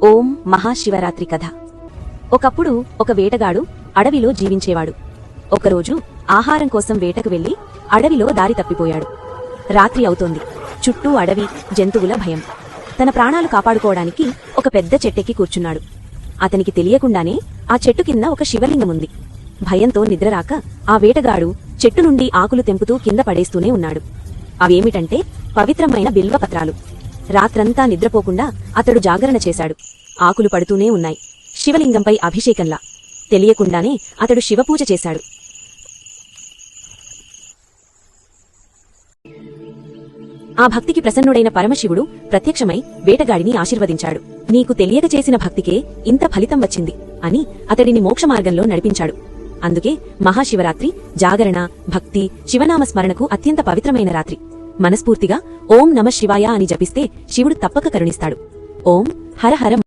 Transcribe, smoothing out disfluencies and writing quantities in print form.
ఓం మహాశివరాత్రి కథ. ఒకప్పుడు ఒక వేటగాడు అడవిలో జీవించేవాడు. ఒకరోజు ఆహారం కోసం వేటకు వెళ్లి అడవిలో దారి తప్పిపోయాడు. రాత్రి అవుతోంది. చుట్టూ అడవి, జంతువుల భయం. తన ప్రాణాలు కాపాడుకోవడానికి ఒక పెద్ద చెట్టెక్కి కూర్చున్నాడు. అతనికి తెలియకుండానే ఆ చెట్టు కింద ఒక శివలింగముంది. భయంతో నిద్రరాక ఆ వేటగాడు చెట్టు నుండి ఆకులు తెంపుతూ కింద పడేస్తూనే ఉన్నాడు. అవేమిటంటే పవిత్రమైన బిల్వపత్రాలు. రాత్రంతా నిద్రపోకుండా అతడు జాగరణ చేశాడు. ఆకులు పడుతూనే ఉన్నాయి. శివలింగంపై అభిషేకంలా. తెలియకుండానే అతడు శివపూజ చేశాడు. ఆ భక్తికి ప్రసన్నుడైన పరమశివుడు ప్రత్యక్షమై వేటగాడిని ఆశీర్వదించాడు. నీకు తెలియక చేసిన భక్తికే ఇంత ఫలితం వచ్చింది అని అతడిని మోక్షమార్గంలో నడిపించాడు. అందుకే మహాశివరాత్రి జాగరణ, భక్తి, శివనామ స్మరణకు అత్యంత పవిత్రమైన రాత్రి. మనస్ఫూర్తిగా ఓం నమ శివాయ అని జపిస్తే శివుడు తప్పక కరుణిస్తాడు. ఓం హర హర